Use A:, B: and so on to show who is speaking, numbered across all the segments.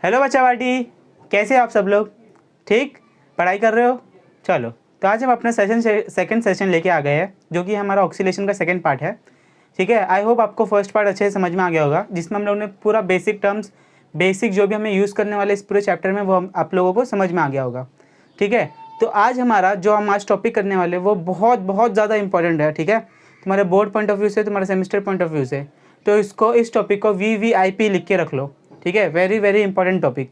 A: Hello बच्चा party, कैसे आप सब लोग? ठीक, पढ़ाई कर रहे हो? चलो, तो आज हम अपना सेकंड सेशन लेके आ गए हैं, जो कि हमारा ऑक्सीलेशन का सेकंड पार्ट है। ठीक है, आई होप आपको फर्स्ट पार्ट अच्छे से समझ में आ गया होगा, जिसमें हम लोगों ने पूरा बेसिक टर्म्स, बेसिक जो भी हमें यूज़ करने वाले इस पूरे चैप्टर में, वो आप लोगों को समझ में आ गया होगा। ठीक है, तो आज हमारा जो हम आज टॉपिक करने वाले वो बहुत बहुत ज़्यादा इंपॉर्टेंट है। ठीक है, तुम्हारे बोर्ड पॉइंट ऑफ व्यू से, तुम्हारे सेमेस्टर पॉइंट ऑफ व्यू से, तो इस टॉपिक को VVIP लिख के रख लो। ठीक है, वेरी वेरी इंपॉर्टेंट टॉपिक।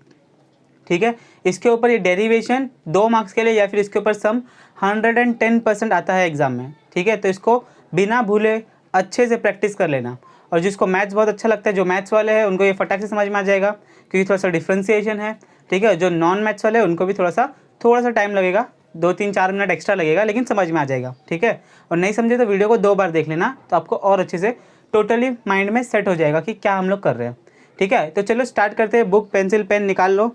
A: ठीक है, इसके ऊपर ये डेरिवेशन 2 मार्क्स के लिए या फिर इसके ऊपर सम 110% आता है एग्जाम में। ठीक है, तो इसको बिना भूले अच्छे से प्रैक्टिस कर लेना। और जिसको मैथ्स बहुत अच्छा लगता है, जो मैथ्स वाले हैं, उनको ये फटाक से समझ में आ जाएगा, क्योंकि थोड़ा सा डिफ्रेंसिएशन है। ठीक है, जो नॉन मैथ्स वाले हैं उनको भी थोड़ा सा टाइम लगेगा, 2-3-4 मिनट एक्स्ट्रा लगेगा, लेकिन समझ में आ जाएगा। ठीक है, और नहीं समझे तो वीडियो को 2 बार देख लेना, तो आपको और अच्छे से टोटली माइंड में सेट हो जाएगा कि क्या हम लोग कर रहे हैं। ठीक है, तो चलो स्टार्ट करते हैं। बुक पेंसिल पेन निकाल लो।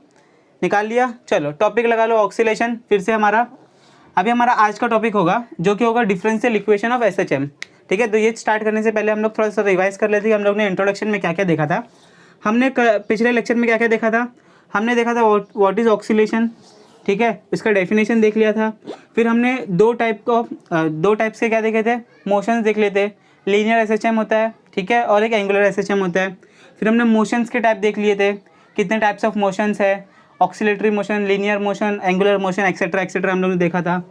A: निकाल लिया? चलो टॉपिक लगा लो, ऑक्सीलेशन। फिर से हमारा आज का टॉपिक होगा, जो कि होगा डिफरेंशियल इक्वेशन ऑफ SHM। ठीक है, तो ये स्टार्ट करने से पहले हम लोग थोड़ा सा रिवाइज कर लेते हैं कि हम लोग ने इंट्रोडक्शन में क्या क्या देखा था। हमने पिछले लेक्चर में क्या क्या देखा था? हमने देखा था व्हाट इज़ ऑक्सीलेशन। ठीक है, इसका डेफिनेशन देख लिया था। फिर हमने दो टाइप्स के क्या देखे थे, मोशंस देख लेते। लीनियर SHM होता है, ठीक है, और एक एंगुलर SHM होता है। फिर हमने मोशंस के टाइप देख लिए थे, कितने टाइप्स ऑफ मोशंस है, oscillatory motion, linear motion, angular motion, etcetera हम लोग ने देखा था।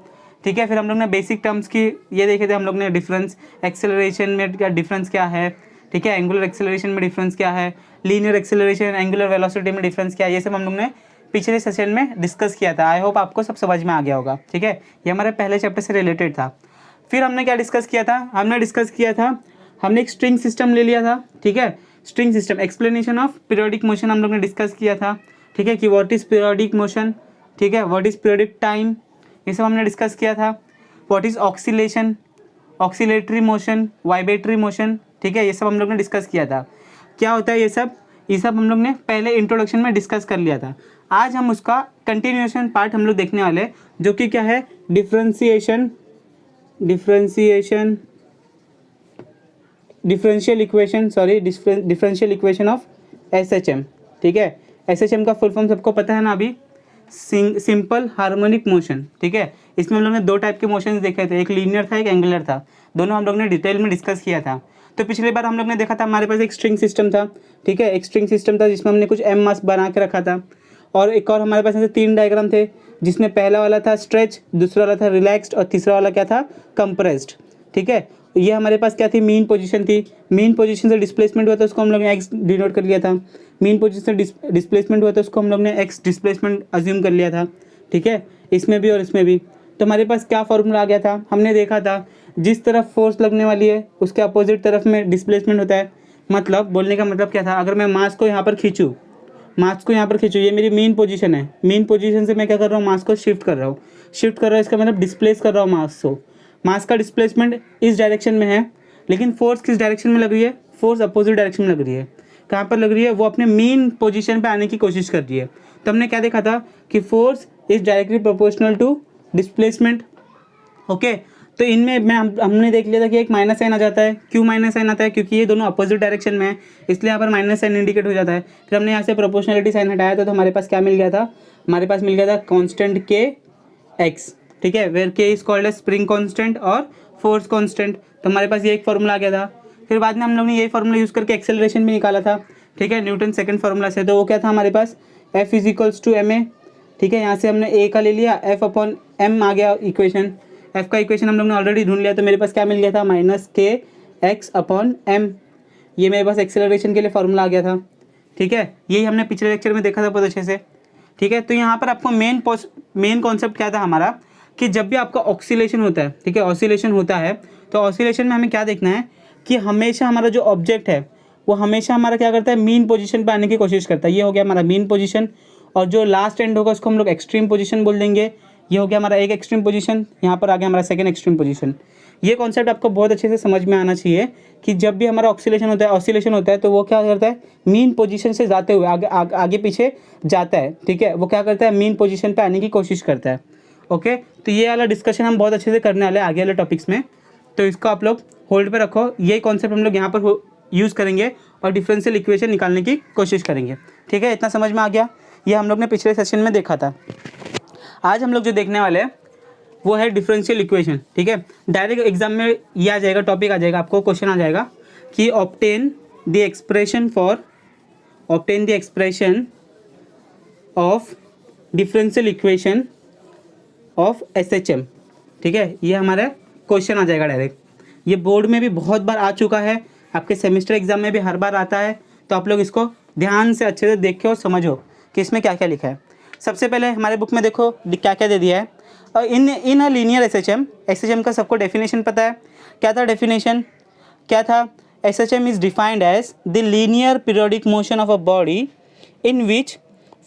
A: ठीक है, फिर हम लोग ने बेसिक टर्म्स की ये देखे थे हम लोग ने, डिफरेंस एक्सेलरेशन में क्या डिफरेंस क्या है। ठीक है, एंगुलर एक्सेलरेशन में डिफरेंस क्या है, लीनियर एक्सेलरेशन, एंगुलर वेलोसिटी में डिफरेंस क्या है, ये सब हम लोग ने पिछले सेशन में डिस्कस किया था। आई होप आपको सब समझ में आ गया होगा। ठीक है, ये हमारे पहले चैप्टर से रिलेटेड था। फिर हमने क्या डिस्कस किया था? हमने एक स्ट्रिंग सिस्टम ले लिया था। ठीक है, string system, explanation of periodic motion हम लोग ने डिस्कस किया था। ठीक है, कि व्हाट इज़ पीरियोडिक मोशन, ठीक है, व्हाट इज़ पीरियोडिक टाइम, ये सब हमने डिस्कस किया था। What is oscillation, oscillatory motion, vibratory motion, ठीक है, ये सब हम लोग ने डिस्कस किया था। क्या होता है ये सब हम लोग ने पहले इंट्रोडक्शन में डिस्कस कर लिया था। आज हम उसका कंटिन्यूएशन पार्ट हम लोग देखने वाले हैं, जो कि क्या है, डिफरेंशियल इक्वेशन ऑफ SHM। ठीक है, SHM का फुल फॉर्म सबको पता है ना अभी, सिंपल हार्मोनिक मोशन। ठीक है, इसमें हम लोग ने 2 टाइप के मोशंस देखे थे, एक लीनियर था, एक एंगुलर था। दोनों हम लोग ने डिटेल में डिस्कस किया था। तो पिछली बार हम लोग ने देखा था, हमारे पास एक स्ट्रिंग सिस्टम था। ठीक है, एक स्ट्रिंग सिस्टम था जिसमें हमने कुछ M मास बना के रखा था, और एक और हमारे पास ऐसे 3 डायग्राम थे, जिसमें पहला वाला था स्ट्रेच, दूसरा वाला था रिलैक्स्ड, और तीसरा वाला क्या था, कंप्रेस्ड। ठीक है, ये हमारे पास क्या थी, मीन पोजीशन थी। मीन पोजीशन से डिस्प्लेसमेंट हुआ था, उसको हम लोग ने x डिनोट कर लिया था। मीन पोजीशन से डिस्प्लेसमेंट हुआ था, उसको हम लोग ने x डिस्प्लेसमेंट अज्यूम कर लिया था। ठीक है, इसमें भी और इसमें भी। तो हमारे पास क्या फॉर्मूला आ गया था? हमने देखा था, जिस तरफ फोर्स लगने वाली है उसके अपोजिट तरफ में डिस्प्लेसमेंट होता है। मतलब बोलने का मतलब क्या था, अगर मैं मास को यहाँ पर खींचूँ, ये मेरी मेन पोजीशन है। मेन पोजीशन से मैं क्या कर रहा हूँ, मास को शिफ्ट कर रहा हूँ, इसका मतलब डिस्प्लेस कर रहा हूँ मास को। मास का डिस्प्लेसमेंट इस डायरेक्शन में है, लेकिन फोर्स किस डायरेक्शन में लग रही है? फोर्स अपोजिट डायरेक्शन में लग रही है। कहाँ पर लग रही है? वो अपने मेन पोजीशन पे आने की कोशिश कर रही है। तो हमने क्या देखा था कि force is directly proportional to displacement. Okay, तो इनमें हमने देख लिया था कि एक माइनस साइन आ जाता है। क्यों माइनस साइन आता है? क्योंकि ये दोनों अपोजिट डायरेक्शन में है, इसलिए यहाँ पर माइनस साइन इंडिकेट हो जाता है। फिर हमने यहाँ से प्रोपोर्शनलिटी साइन हटाया था, तो हमारे पास क्या मिल गया था? हमारे पास मिल गया था कॉन्स्टेंट Kx। ठीक है, where K is called as spring constant और फोर्स कॉन्स्टेंट। तो हमारे पास ये एक फॉर्मूला आ गया था। फिर बाद में हम लोग ने यही फॉर्मूला यूज़ करके एक्सेलरेशन भी निकाला था। ठीक है, न्यूटन सेकंड फार्मूला से। तो वो क्या था हमारे पास, F is equals to ma। ठीक है, यहाँ से हमने a का ले लिया, F/m आ गया इक्वेशन। F का इक्वेशन हम लोग ने ऑलरेडी ढूंढ लिया, तो मेरे पास क्या मिल गया था, -kx/m। ये मेरे पास एक्सेलरेशन के लिए फार्मूला आ गया था। ठीक है, यही हमने पिछले लेक्चर में देखा था बहुत अच्छे से। ठीक है, तो यहाँ पर आपको मेन कॉन्सेप्ट क्या था हमारा, कि जब भी आपका ऑक्सीलेशन होता है, ठीक है, ऑसिलेशन होता है, तो ऑसिलेशन में हमें क्या देखना है कि हमेशा हमारा जो ऑब्जेक्ट है वो हमेशा हमारा क्या करता है, मीन पोजीशन पे आने की कोशिश करता है। ये हो गया हमारा मीन पोजीशन, और जो लास्ट एंड होगा उसको हम लोग एक्सट्रीम पोजीशन बोल देंगे। ये हो गया हमारा एक एक्सट्रीम पोजीशन, यहाँ पर आ गया हमारा सेकंड एक्सट्रीम पोजीशन। ये कॉन्सेप्ट आपको बहुत अच्छे से समझ में आना चाहिए कि जब भी हमारा ऑक्सीलेशन होता है तो वो क्या करता है, मीन पोजीशन से जाते हुए आगे पीछे जाता है। ठीक है, वो क्या करता है, मीन पोजीशन पे आने की कोशिश करता है। ओके, तो ये वाला डिस्कशन हम बहुत अच्छे से करने वाले हैं आगे वाले टॉपिक्स में, तो इसको आप लोग होल्ड पे रखो। यही कॉन्सेप्ट हम लोग यहाँ पर यूज़ करेंगे और डिफरेंशियल इक्वेशन निकालने की कोशिश करेंगे। ठीक है, इतना समझ में आ गया। ये हम लोग ने पिछले सेशन में देखा था। आज हम लोग जो देखने वाले हैं वो है डिफरेंशियल इक्वेशन। ठीक है, डायरेक्ट एग्जाम में ये आ जाएगा, टॉपिक आ जाएगा, आपको क्वेश्चन आ जाएगा कि obtain the expression of differential equation of SHM। ठीक है, ये हमारा क्वेश्चन आ जाएगा डायरेक्ट। ये बोर्ड में भी बहुत बार आ चुका है, आपके सेमेस्टर एग्जाम में भी हर बार आता है, तो आप लोग इसको ध्यान से अच्छे से देखो और समझो कि इसमें क्या क्या लिखा है। सबसे पहले हमारे बुक में देखो क्या क्या दे दिया है। और इन अ लीनियर SHM का सबको डेफिनेशन पता है। क्या था डेफिनेशन, क्या था? SHM is defined as the linear periodic motion of a body in which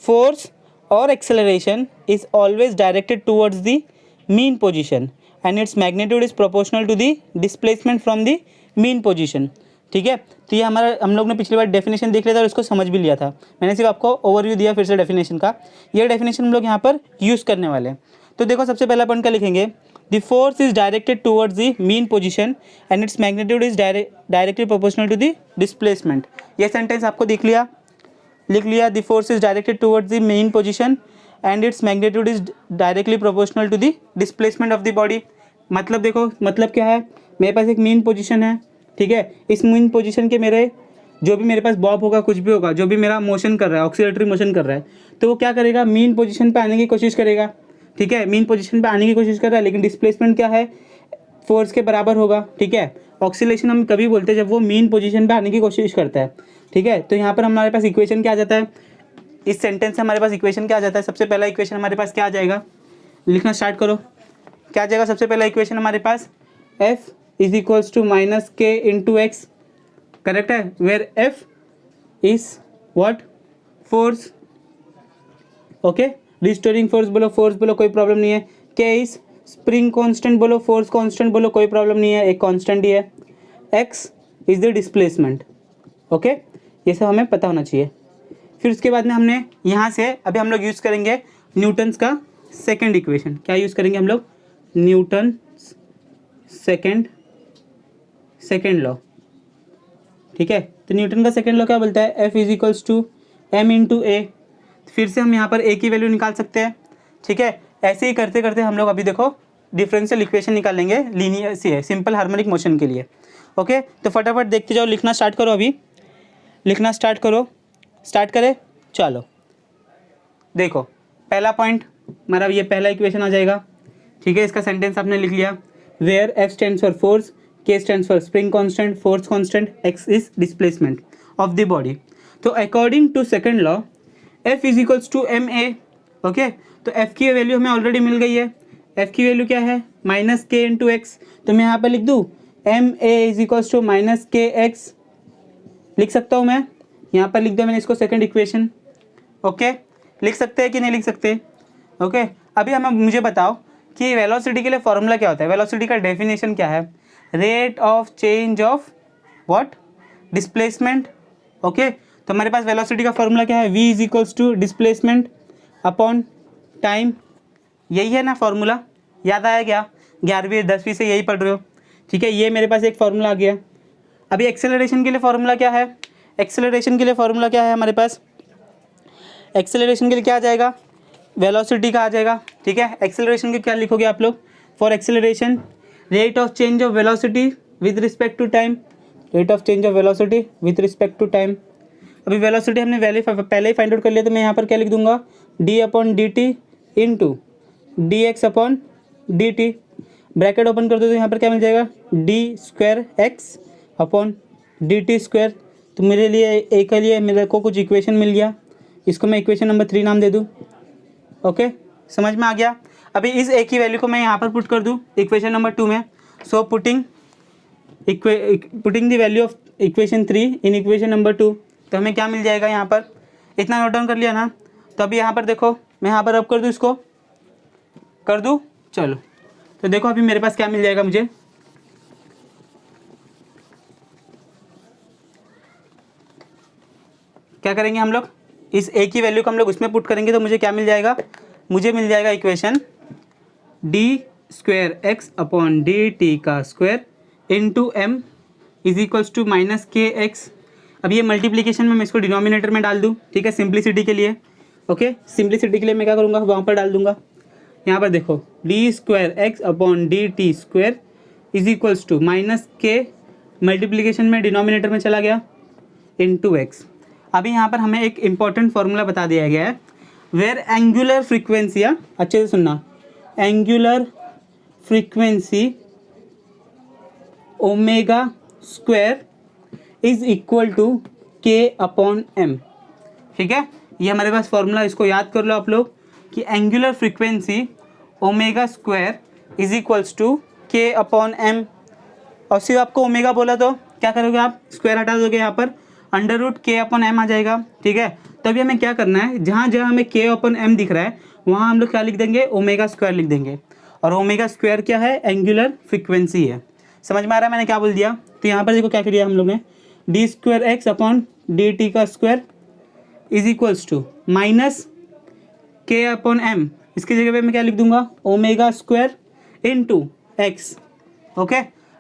A: force or acceleration is always directed towards the mean position and its magnitude is proportional to the displacement from the mean position। ठीक है, तो ये हमारा हम लोग ने पिछली बार definition देख लिया था और इसको समझ भी लिया था। मैंने सिर्फ आपको ओवरव्यू दिया फिर से डेफिनेशन का। ये डेफिनेशन हम लोग यहाँ पर यूज़ करने वाले हैं। तो देखो सबसे पहला पॉइंट क्या लिखेंगे, the force is directed towards the mean position and its magnitude is directly proportional to the displacement. ये सेंटेंस आपको लिख लिया। The force is directed towards the mean position and its magnitude is directly proportional to the displacement of the body. मतलब देखो, मतलब क्या है, मेरे पास एक मीन पोजीशन है। ठीक है, इस मीन पोजीशन के मेरे जो भी मेरे पास बॉब होगा, कुछ भी होगा, जो भी मेरा मोशन कर रहा है, ऑक्सीलरेटरी मोशन कर रहा है, तो वो क्या करेगा, मीन पोजीशन पे आने की कोशिश करेगा। ठीक है, मीन पोजीशन पे आने की कोशिश कर रहा है, लेकिन डिस्प्लेसमेंट क्या है, फोर्स के बराबर होगा। ठीक है, ऑक्सीलेशन हम कभी बोलते हैं जब वो मीन पोजीशन पे आने की कोशिश करता है। ठीक है, तो यहाँ पर हमारे पास इक्वेशन क्या आ जाता है, इस सेंटेंस से हमारे पास इक्वेशन क्या आ जाता है। सबसे पहला इक्वेशन हमारे पास क्या आ जाएगा, लिखना स्टार्ट करो। क्या आ जाएगा सबसे पहला इक्वेशन हमारे पास, F is equals to minus के इंटू एक्स। करेक्ट है, where F is what, force. Okay, restoring force बोलो, फोर्स बोलो, कोई प्रॉब्लम नहीं है। K इज स्प्रिंग कांस्टेंट बोलो, फोर्स कांस्टेंट बोलो, कोई प्रॉब्लम नहीं है, एक कांस्टेंट ही है। X is the displacement. Okay, ये सब हमें पता होना चाहिए। फिर उसके बाद में हमने यहाँ से अभी हम लोग यूज़ करेंगे न्यूटन्स का सेकंड इक्वेशन। क्या यूज़ करेंगे हम लोग, न्यूटन सेकंड लॉ। ठीक है, तो न्यूटन का सेकंड लॉ क्या बोलता है, F is equals to M into a. फिर से हम यहाँ पर ए की वैल्यू निकाल सकते हैं। ठीक है, ऐसे ही करते करते हम लोग अभी देखो डिफरेंशियल इक्वेशन निकालेंगे लीनियर सी है, सिंपल हार्मोनिक मोशन के लिए। ओके, तो फटाफट देखते जाओ, लिखना स्टार्ट करो, अभी लिखना स्टार्ट करो। स्टार्ट करें, चलो देखो पहला पॉइंट हमारा ये पहला इक्वेशन आ जाएगा। ठीक है, इसका सेंटेंस आपने लिख लिया, where F stands for force, K stands for spring constant, force constant, X is displacement of the body. तो according to second law F is equals to MA। Okay, तो F की वैल्यू हमें already मिल गई है। F की value क्या है, माइनस के इंटू एक्स। तो मैं यहाँ पर लिख दूँ MA is equals to minus के एक्स, लिख सकता हूँ मैं, यहाँ पर लिख दिया मैंने इसको सेकंड इक्वेशन। ओके, लिख सकते हैं कि नहीं लिख सकते। ओके, अभी हमें मुझे बताओ कि वेलोसिटी के लिए फॉर्मूला क्या होता है। वेलोसिटी का डेफिनेशन क्या है, rate of change of what, displacement. Okay, तो हमारे पास वेलोसिटी का फॉर्मूला क्या है, v is equals to displacement upon time. यही है ना फॉर्मूला, याद आया क्या, 11वीं 10वीं से यही पढ़ रहे हो। ठीक है, ये मेरे पास एक फॉर्मूला आ गया। अभी एक्सेलरेशन के लिए फॉर्मूला क्या है, एक्सेलरेशन के लिए फॉर्मूला क्या है हमारे पास, एक्सेलरेशन के लिए क्या आ जाएगा, वेलोसिटी का आ जाएगा। ठीक है, एक्सेलरेशन के क्या लिखोगे आप लोग, for acceleration rate of change of velocity with respect to time, rate of change of velocity with respect to time. अभी वेलोसिटी हमने पहले ही फाइंड आउट कर लिया, तो मैं यहाँ पर क्या लिख दूंगा, d upon d T into D x upon d T. Bracket open कर दो तो यहाँ पर क्या मिल जाएगा, D square x upon d T square. तो मेरे लिए एक के लिए मेरे को कुछ इक्वेशन मिल गया, इसको मैं इक्वेशन नंबर 3 नाम दे दूँ। ओके, समझ में आ गया। अभी इस ए की वैल्यू को मैं यहाँ पर पुट कर दूँ इक्वेशन नंबर 2 में। So putting the value of equation 3 in equation number 2, तो हमें क्या मिल जाएगा यहाँ पर, इतना नोट डाउन कर लिया ना। तो अभी यहाँ पर देखो, मैं यहाँ पर अब कर दूँ, इसको कर दूँ, चलो तो देखो अभी मेरे पास क्या मिल जाएगा मुझे, क्या करेंगे हम लोग, इस ए की वैल्यू को हम लोग उसमें पुट करेंगे, तो मुझे क्या मिल जाएगा, मुझे मिल जाएगा equation d square x upon d t का square into m is equals to minus के एक्स। अब ये मल्टीप्लीकेशन में मैं इसको डिनोमिनेटर में डाल दूँ, ठीक है, सिंप्लिसिटी के लिए। ओके, सिंप्लिसिटी के लिए मैं क्या करूँगा, वहाँ पर डाल दूंगा। यहाँ पर देखो d² is equals to minus k, multiplication में डिनोमिनेटर में चला गया, इंटू एक्स। अभी यहाँ पर हमें एक इम्पॉर्टेंट फॉर्मूला बता दिया गया है, वेयर एंगुलर फ्रीक्वेंसी, अच्छे से सुनना, angular frequency omega square is equal to k/m, ठीक है। ये हमारे पास फॉर्मूला, इसको याद कर लो आप लोग कि angular frequency omega square is equals to k/m। और सिर्फ आपको ओमेगा बोला तो क्या करोगे आप, स्क्वायर हटा दोगे, यहाँ पर √k/m आ जाएगा, ठीक है। तो अभी हमें क्या करना है, जहाँ जहाँ हमें k/m दिख रहा है वहाँ हम लोग क्या लिख देंगे, ओमेगा स्क्वायर लिख देंगे। और ओमेगा स्क्वायर क्या है, एंगुलर फ्रीक्वेंसी है। समझ में आ रहा है मैंने क्या बोल दिया। तो यहाँ पर देखो क्या किया हम लोग ने, d²x/dt² is equals to minus k/m, इसकी जगह पे मैं क्या लिख दूंगा, omega square into x. Okay,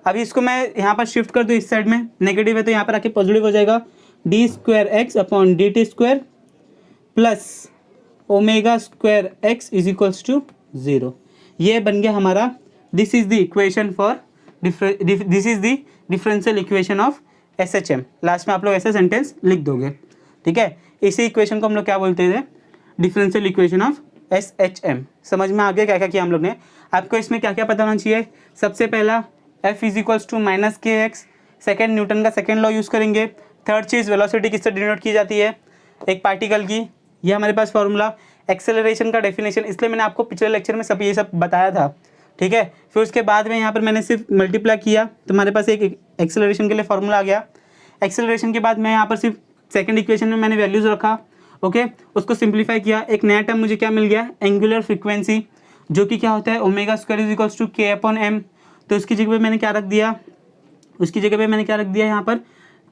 A: अभी इसको मैं यहाँ पर शिफ्ट कर दूँ इस साइड में, नेगेटिव है तो यहाँ पर आके पॉजिटिव हो जाएगा, d²x/dt² plus omega square x is equals to 0। ये बन गया हमारा, this is the equation for this is the differential equation of SHM। Last में आप लोग ऐसा सेंटेंस लिख दोगे, ठीक है। इसी इक्वेशन को हम लोग क्या बोलते थे, डिफरेंशियल इक्वेशन ऑफ SHM। समझ में आ गया क्या क्या किया हम लोग ने। आपको इसमें क्या क्या पता होना चाहिए, सबसे पहला F is equals to minus KX, second Newton का सेकेंड लॉ यूज़ करेंगे। थर्ड चीज़, वेलोसिटी किससे डिनोट की जाती है, एक पार्टिकल की, ये हमारे पास फॉर्मूला। एक्सेलरेशन का डेफिनेशन, इसलिए मैंने आपको पिछले लेक्चर में सब ये सब बताया था, ठीक है। फिर उसके बाद में यहाँ पर मैंने सिर्फ मल्टीप्लाई किया तो हमारे पास एक एक्सेलरेशन के लिए फॉर्मूला आ गया। एक्सेलरेशन के बाद मैं यहाँ पर सिर्फ सेकंड इक्वेशन में मैंने वैल्यूज़ रखा, ओके, उसको सिंप्लीफाई किया। एक नया टर्म मुझे क्या मिल गया, एंगुलर फ्रीक्वेंसी, जो कि क्या होता है, omega square is equals to k/m। तो उसकी जगह पे मैंने क्या रख दिया, उसकी जगह पे मैंने क्या रख दिया, यहाँ पर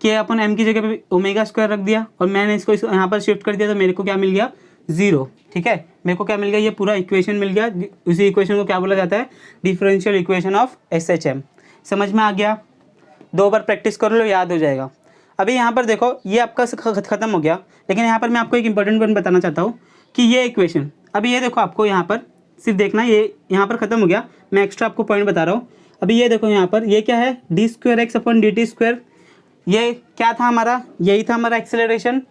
A: k/m की जगह पे ओमेगा स्क्वायर रख दिया, और मैंने इसको यहाँ पर शिफ्ट कर दिया तो मेरे को क्या मिल गया, 0, ठीक है। मेरे को क्या मिल गया, ये पूरा इक्वेशन मिल गया। उसी इक्वेशन को क्या बोला जाता है, डिफरेंशियल इक्वेशन ऑफ SHM। समझ में आ गया, 2 बार प्रैक्टिस कर लो, याद हो जाएगा। अभी यहाँ पर देखो, ये आपका ख़त्म हो गया, लेकिन यहाँ पर मैं आपको एक इंपॉर्टेंट पॉइंट बताना चाहता हूँ कि ये इक्वेशन, अभी ये देखो, आपको यहाँ पर सिर्फ देखना, ये यहाँ पर ख़त्म हो गया, मैं एक्स्ट्रा आपको पॉइंट बता रहा हूँ। अभी ये देखो यहाँ पर, ये क्या है, d²x/dt², ये क्या था हमारा, यही था हमारा एक्सेलरेशन,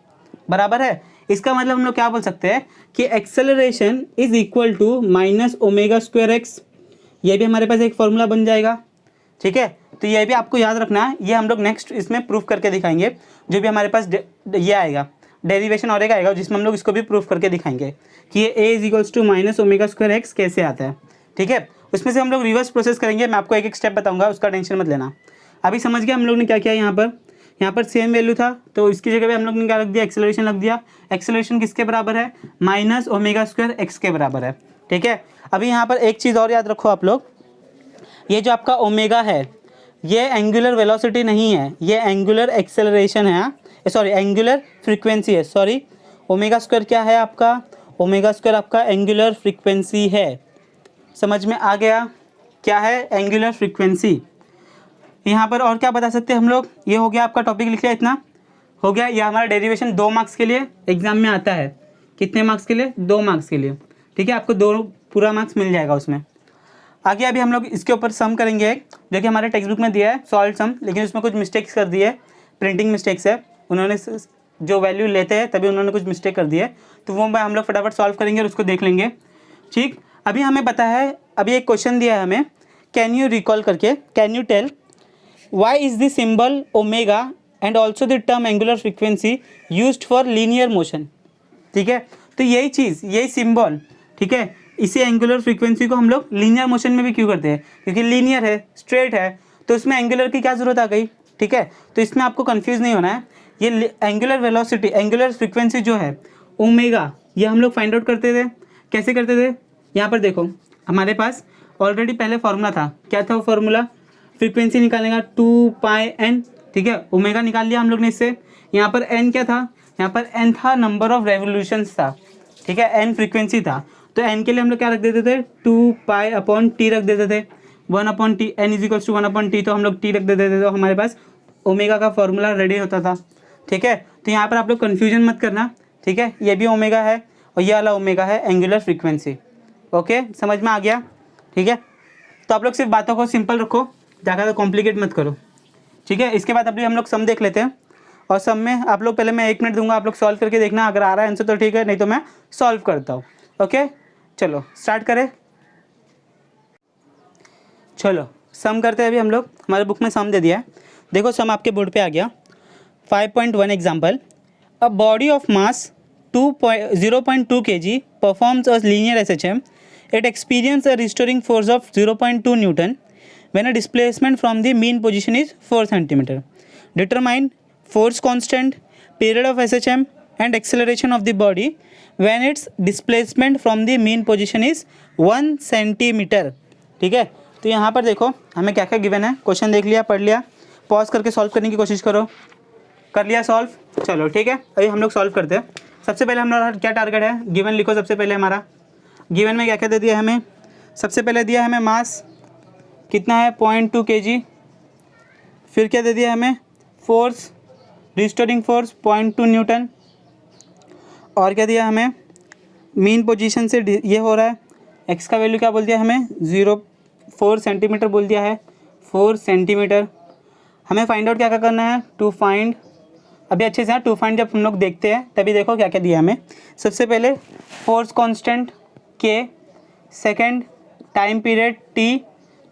A: बराबर है। इसका मतलब हम लोग क्या बोल सकते हैं कि acceleration is equal to minus omega square x. ये भी हमारे पास एक फॉर्मूला बन जाएगा, ठीक है। तो ये भी आपको याद रखना है, ये हम लोग नेक्स्ट इसमें प्रूफ करके दिखाएंगे। जो भी हमारे पास ये आएगा डेरिवेशन और एक आएगा, जिसमें हम लोग इसको भी प्रूफ करके दिखाएंगे कि ये a is equals to minus omega square x कैसे आता है, ठीक है। उसमें से हम लोग रिवर्स प्रोसेस करेंगे, मैं आपको एक एक स्टेप बताऊँगा, उसका टेंशन मत लेना। अभी समझ गया हम लोग ने क्या किया, यहाँ पर सेम वैल्यू था तो इसकी जगह पे हम लोग ने क्या रख दिया, एक्सेलरेशन रख दिया। एक्सेलरेशन किसके बराबर है, माइनस ओमेगा स्क्वायर एक्स के बराबर है, ठीक है। अभी यहाँ पर एक चीज़ और याद रखो आप लोग, ये जो आपका ओमेगा है ये एंगुलर वेलोसिटी नहीं है, ये एंगुलर एक्सेलरेशन है, सॉरी एंगुलर फ्रीक्वेंसी है, सॉरी। ओमेगा स्क्वायर क्या है आपका, ओमेगा स्क्वायर आपका एंगुलर फ्रीक्वेंसी है। समझ में आ गया, क्या है, एंगुलर फ्रीक्वेंसी। यहाँ पर और क्या बता सकते हैं हम लोग, ये हो गया आपका टॉपिक, लिख लिया, इतना हो गया। ये हमारा डेरिवेशन 2 मार्क्स के लिए एग्जाम में आता है, कितने मार्क्स के लिए, 2 मार्क्स के लिए, ठीक है। आपको 2 पूरा मार्क्स मिल जाएगा उसमें। आगे अभी हम लोग इसके ऊपर सम करेंगे, जो कि हमारे टेक्स्ट बुक में दिया है, सॉल्व सम, लेकिन उसमें कुछ मिस्टेक्स कर दी है, प्रिंटिंग मिस्टेक्स है, उन्होंने जो वैल्यू लेते हैं तभी उन्होंने कुछ मिस्टेक कर दी है, तो वो हम लोग फटाफट सॉल्व करेंगे और उसको देख लेंगे, ठीक। अभी हमें पता है, अभी एक क्वेश्चन दिया है हमें, कैन यू रिकॉल करके, can you tell why is the symbol omega and also the term angular frequency used for linear motion, ठीक है। तो यही चीज़, यही सिंबल, ठीक है, इसी एंगुलर फ्रीक्वेंसी को हम लोग लीनियर मोशन में भी क्यों करते हैं, क्योंकि लीनियर है, स्ट्रेट है, तो इसमें एंगुलर की क्या ज़रूरत आ गई, ठीक है। तो इसमें आपको कंफ्यूज नहीं होना है, ये एंगुलर वेलोसिटी, एंगुलर फ्रीक्वेंसी जो है ओमेगा, ये हम लोग फाइंड आउट करते थे, कैसे करते थे। यहाँ पर देखो हमारे पास ऑलरेडी पहले फार्मूला था, क्या था वो फार्मूला, फ्रीक्वेंसी निकालने का 2πn, ठीक है, ओमेगा निकाल लिया हम लोग ने इससे। यहाँ पर n क्या था, यहाँ पर n था नंबर ऑफ रेवोल्यूशंस था, ठीक है, n फ्रीक्वेंसी था, तो n के लिए हम लोग क्या रख देते थे, 2π/t रख देते थे, 1/t, n is equals to 1/t, तो हम लोग t रख देते थे, तो हमारे पास ओमेगा का फॉर्मूला रेडी होता था। ठीक है। तो यहाँ पर आप लोग कन्फ्यूजन मत करना, ठीक है। ये भी ओमेगा है और ये वाला ओमेगा है, एंगुलर फ्रीक्वेंसी। ओके, समझ में आ गया, ठीक है। तो आप लोग सिर्फ बातों को सिंपल रखो, ज़्यादा कॉम्प्लिकेट मत करो, ठीक है। इसके बाद अभी हम लोग सम देख लेते हैं, और सम में आप लोग पहले मैं 1 मिनट दूंगा, आप लोग सॉल्व करके देखना, अगर आ रहा है आंसर तो ठीक है, नहीं तो मैं सॉल्व करता हूँ। ओके, चलो स्टार्ट करें। चलो सम करते हैं। अभी हम लोग, हमारे बुक में सम दे दिया है, देखो सम आपके बोर्ड पे आ गया। 5.1 example, a body of mass 0.2 kg performs a linear SHM, it experiences a restoring force of 0.2 Newton when a displacement from the mean position is 4 cm. Determine force constant, period of SHM and acceleration of the body when its displacement from the mean position is 1 cm. ठीक है। तो यहाँ पर देखो हमें क्या क्या given है, क्वेश्चन देख लिया, पढ़ लिया, पॉज करके सॉल्व करने की कोशिश करो, कर लिया सॉल्व। चलो ठीक है, अभी हम लोग सॉल्व करते हैं। सबसे पहले हमारा क्या टारगेट है, गिवन लिखो। सबसे पहले हमारा गिवन में क्या क्या दे दिया हमें, सबसे पहले दिया हमें मास कितना है 0.2 kg, फिर क्या दे दिया हमें फोर्स, रिस्टोरिंग फोर्स 0.2 न्यूटन, और क्या दिया हमें मीन पोजीशन से ये हो रहा है, एक्स का वैल्यू क्या बोल दिया हमें 0.4 सेंटीमीटर बोल दिया है, 4 सेंटीमीटर। हमें फाइंड आउट क्या क्या करना है, टू फाइंड, अभी अच्छे से टू फाइंड जब हम लोग देखते हैं तभी देखो क्या क्या दिया हमें। सबसे पहले फोर्स कांस्टेंट के, second time period T,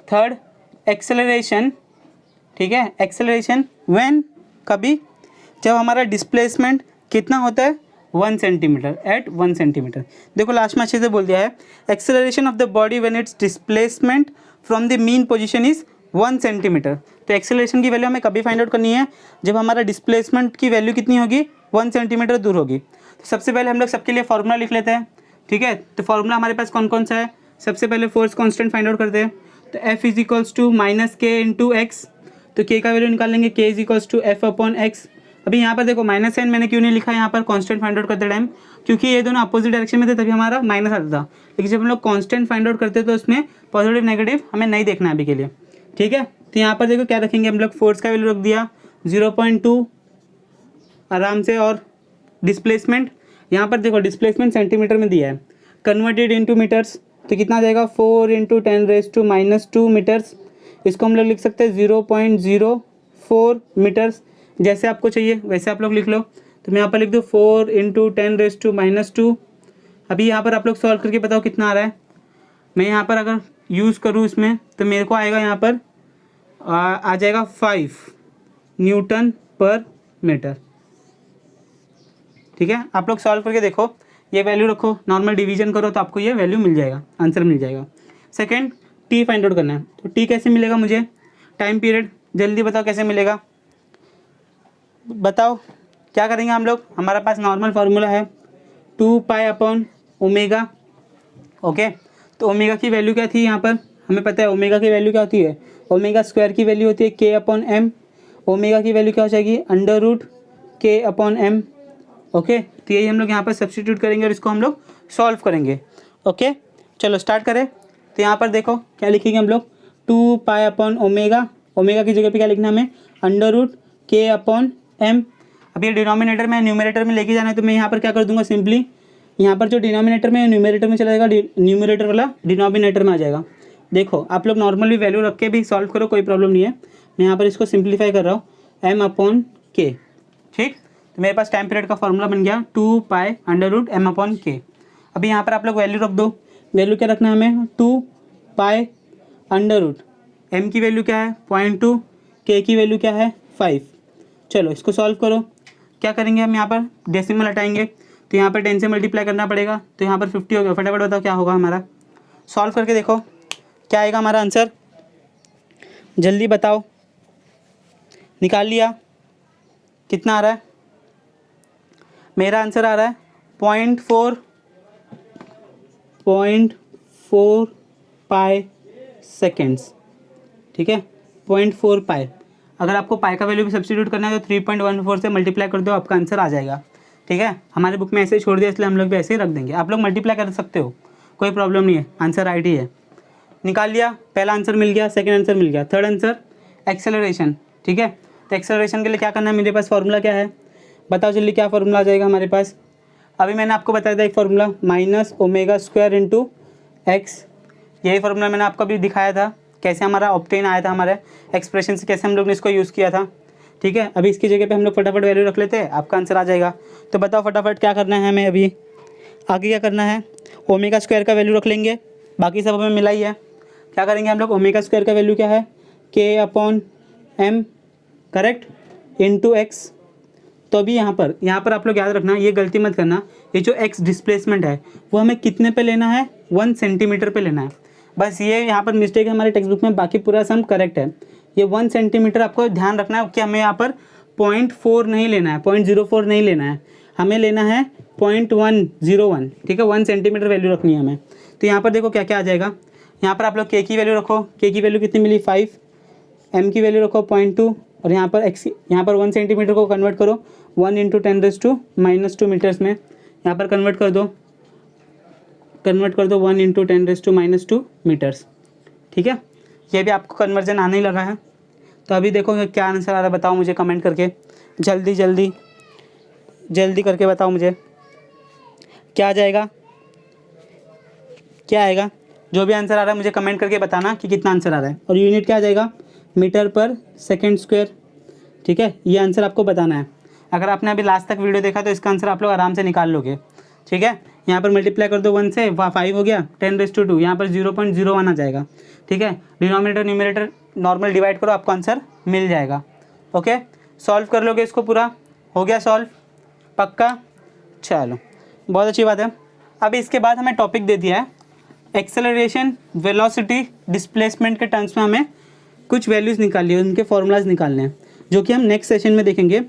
A: third acceleration, ठीक है, एक्सेलरेशन व्हेन, कभी, जब हमारा डिस्प्लेसमेंट कितना होता है 1 सेंटीमीटर, एट 1 सेंटीमीटर। देखो लास्ट में अच्छे से बोल दिया है, acceleration of the body when it's displacement from the mean position is 1 centimetre. तो एक्सेलरेशन की वैल्यू हमें कभी फाइंड आउट करनी है, जब हमारा डिस्प्लेसमेंट की वैल्यू कितनी होगी 1 सेंटीमीटर दूर होगी। तो सबसे पहले हम लोग सबके लिए फॉर्मूला लिख लेते हैं, ठीक है। तो फॉर्मूला हमारे पास कौन कौन सा है, सबसे पहले फोर्स कांस्टेंट फाइंड आउट करते हैं। तो F is equals to minus के इंटू एक्स, तो K का वैल्यू निकाल लेंगे, K is equals to F upon x. अभी यहाँ पर देखो माइनस साइन मैंने क्यों नहीं लिखा यहाँ पर कांस्टेंट फाइंड आउट करते टाइम, क्योंकि ये दोनों अपोजिट डायरेक्शन में थे तभी हमारा माइनस आता था, लेकिन जब हम लोग कांस्टेंट फाइंड आउट करते तो उसमें पॉजिटिव नेगेटिव हमें नहीं देखना है अभी के लिए, ठीक है। तो यहाँ पर देखो क्या रखेंगे हम लोग, फोर्स का वैल्यू रख दिया 0.2 आराम से, और डिस्प्लेसमेंट यहाँ पर देखो डिस्प्लेसमेंट सेंटीमीटर में दिया है, कन्वर्टेड इनटू मीटर्स, तो कितना आ जाएगा 4 × 10⁻² मीटर्स। इसको हम लोग लिख सकते हैं 0.04 मीटर्स, जैसे आपको चाहिए वैसे आप लोग लिख लो। तो मैं यहाँ पर लिख दूँ 4 × 10⁻²। अभी यहाँ पर आप लोग सॉल्व करके बताओ कितना आ रहा है। मैं यहाँ पर अगर यूज़ करूँ इसमें तो मेरे को आएगा यहाँ पर आ जाएगा 5 न्यूटन पर मीटर, ठीक है। आप लोग सॉल्व करके देखो, ये वैल्यू रखो, नॉर्मल डिवीजन करो तो आपको ये वैल्यू मिल जाएगा, आंसर मिल जाएगा। सेकंड टी फाइंड आउट करना है, तो टी कैसे मिलेगा मुझे, टाइम पीरियड जल्दी बताओ कैसे मिलेगा, बताओ क्या करेंगे हम लोग। हमारे पास नॉर्मल फार्मूला है 2 पाई अपॉन ओमेगा, ओके। तो ओमेगा की वैल्यू क्या थी यहाँ पर, हमें पता है ओमेगा की वैल्यू क्या होती है, ओमेगा स्क्वायर की वैल्यू होती है के अपॉन एम, ओमेगा की वैल्यू क्या हो जाएगी √k/m, ओके। तो यही हम लोग यहाँ पर सब्स्टिट्यूट करेंगे और इसको हम लोग सॉल्व करेंगे, ओके। चलो स्टार्ट करें। तो यहाँ पर देखो क्या लिखेंगे हम लोग, 2 पाई अपॉन ओमेगा, ओमेगा की जगह पे क्या लिखना है हमें √k/m। अब ये डिनोमिनेटर में न्यूमरेटर में लेके जाना है, तो मैं यहाँ पर क्या कर दूंगा, सिंपली यहाँ पर जो डिनोमिनेटर में न्यूमरेटर में चला जाएगा, न्यूमरेटर वाला डिनोमिनेटर में आ जाएगा। देखो आप लोग नॉर्मली वैल्यू रख के भी सॉल्व करो, कोई प्रॉब्लम नहीं है। मैं यहाँ पर इसको सिंप्लीफाई कर रहा हूँ m/k, ठीक। तो मेरे पास टाइम पीरियड का फॉर्मूला बन गया 2 पाई √m/k। अभी यहाँ पर आप लोग वैल्यू रख दो, वैल्यू क्या रखना है हमें 2 पाई √m की वैल्यू क्या है 0.2, k की वैल्यू क्या है 5। चलो इसको सॉल्व करो। क्या करेंगे हम यहाँ पर डेसिमल हटाएंगे, तो यहाँ पर 10 से मल्टीप्लाई करना पड़ेगा, तो यहाँ पर 50 हो गया। फटाफट बताओ क्या होगा हमारा, सॉल्व करके देखो क्या आएगा हमारा आंसर, जल्दी बताओ। निकाल लिया, कितना आ रहा है, मेरा आंसर आ रहा है 0.4 पाई सेकेंड्स, ठीक है, 0.4 पाई। अगर आपको पाई का वैल्यू भी सब्स्टिट्यूट करना है तो 3.14 से मल्टीप्लाई कर दो, आपका आंसर आ जाएगा, ठीक है। हमारे बुक में ऐसे ही छोड़ दिया इसलिए हम लोग भी ऐसे ही रख देंगे, आप लोग मल्टीप्लाई कर सकते हो, कोई प्रॉब्लम नहीं है, आंसर राइट ही है। निकाल लिया, पहला आंसर मिल गया, सेकंड आंसर मिल गया, थर्ड आंसर एक्सेलरेशन, ठीक है। तो एक्सेलरेशन के लिए क्या करना है, मेरे पास फॉर्मूला क्या है, बताओ जल्दी क्या फार्मूला आ जाएगा हमारे पास। अभी मैंने आपको बताया था एक फार्मूला -ω² इंटू एक्स, यही फार्मूला मैंने आपको अभी दिखाया था कैसे हमारा ऑब्टेन आया था, हमारे एक्सप्रेशन से कैसे हम लोग ने इसको यूज़ किया था। ठीक है, अभी इसकी जगह पे हम लोग फटाफट वैल्यू रख लेते हैं, आपका आंसर आ जाएगा। तो बताओ फटाफट क्या करना है हमें, अभी आगे क्या करना है, ω² का वैल्यू रख लेंगे, बाकी सब हमें मिला ही है। क्या करेंगे हम लोग, ω² का वैल्यू क्या है K/m, करेक्ट, इंटू एक्स। तो अभी यहाँ पर आप लोग याद रखना, ये गलती मत करना, ये जो एक्स डिस्प्लेसमेंट है वो हमें कितने पे लेना है, 1 सेंटीमीटर पे लेना है। बस ये यहाँ पर मिस्टेक है हमारे टेक्स्ट बुक में, बाकी पूरा सम करेक्ट है। ये 1 सेंटीमीटर आपको ध्यान रखना है कि हमें यहाँ पर 0.4 नहीं लेना है, 0.04 नहीं लेना है, हमें लेना है 0.101। ठीक है, 1 सेंटीमीटर वैल्यू रखनी है हमें। तो यहाँ पर देखो क्या क्या आ जाएगा, यहाँ पर आप लोग के की वैल्यू रखो, के की वैल्यू कितनी मिली 5, एम की वैल्यू रखो 0.2, और यहाँ पर एक्स, यहाँ पर 1 सेंटीमीटर को कन्वर्ट करो 1 × 10⁻² मीटर्स में, यहाँ पर कन्वर्ट कर दो 1 × 10⁻² मीटर्स। ठीक है, ये भी आपको कन्वर्जन आने ही लगा है। तो अभी देखो क्या आंसर आ रहा है, बताओ मुझे कमेंट करके, जल्दी जल्दी जल्दी करके बताओ मुझे क्या आ जाएगा, क्या आएगा। जो भी आंसर आ रहा है मुझे कमेंट करके बताना कि कितना आंसर आ रहा है, और यूनिट क्या आ जाएगा, मीटर/सेकंड²। ठीक है, ये आंसर आपको बताना है। अगर आपने अभी लास्ट तक वीडियो देखा तो इसका आंसर आप लोग आराम से निकाल लोगे। ठीक है, यहाँ पर मल्टीप्लाई कर दो 1 से, 5 हो गया, 10⁻², यहाँ पर 0.01 आ जाएगा। ठीक है, डिनोमिनेटर न्यूमरेटर नॉर्मल डिवाइड करो, आपको आंसर मिल जाएगा। ओके, सॉल्व कर लोगे इसको, पूरा हो गया सॉल्व, पक्का, चलो बहुत अच्छी बात है। अभी इसके बाद हमें टॉपिक दे दिया है एक्सेलरेशन, वेलोसिटी, डिस्प्लेसमेंट के टर्म्स में हमें कुछ वैल्यूज़ निकालनी है, उनके फॉर्मूलाज निकालने हैं, जो कि हम नेक्स्ट सेशन में देखेंगे,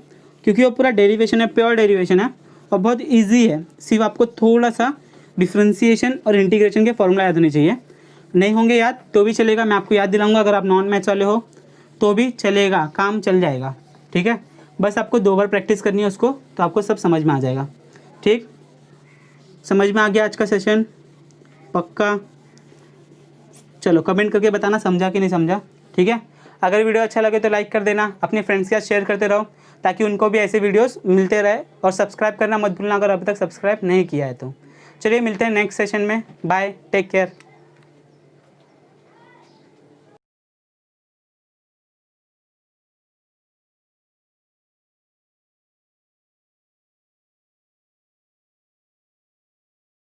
A: क्योंकि वो पूरा डेरिवेशन है, प्योर डेरिवेशन है और बहुत इजी है। सिर्फ आपको थोड़ा सा डिफ्रेंशिएशन और इंटीग्रेशन के फॉर्मूला याद होने चाहिए, नहीं होंगे याद तो भी चलेगा, मैं आपको याद दिलाऊंगा। अगर आप नॉन मैथ्स वाले हो तो भी चलेगा, काम चल जाएगा। ठीक है, बस आपको 2 बार प्रैक्टिस करनी है उसको, तो आपको सब समझ में आ जाएगा। ठीक, समझ में आ गया आज का सेशन, पक्का। चलो कमेंट करके बताना समझा कि नहीं समझा। ठीक है, अगर वीडियो अच्छा लगे तो लाइक कर देना, अपने फ्रेंड्स के साथ शेयर करते रहो ताकि उनको भी ऐसे वीडियोस मिलते रहे, और सब्सक्राइब करना मत भूलना अगर अभी तक सब्सक्राइब नहीं किया है तो। चलिए मिलते हैं नेक्स्ट सेशन में, बाय, टेक केयर।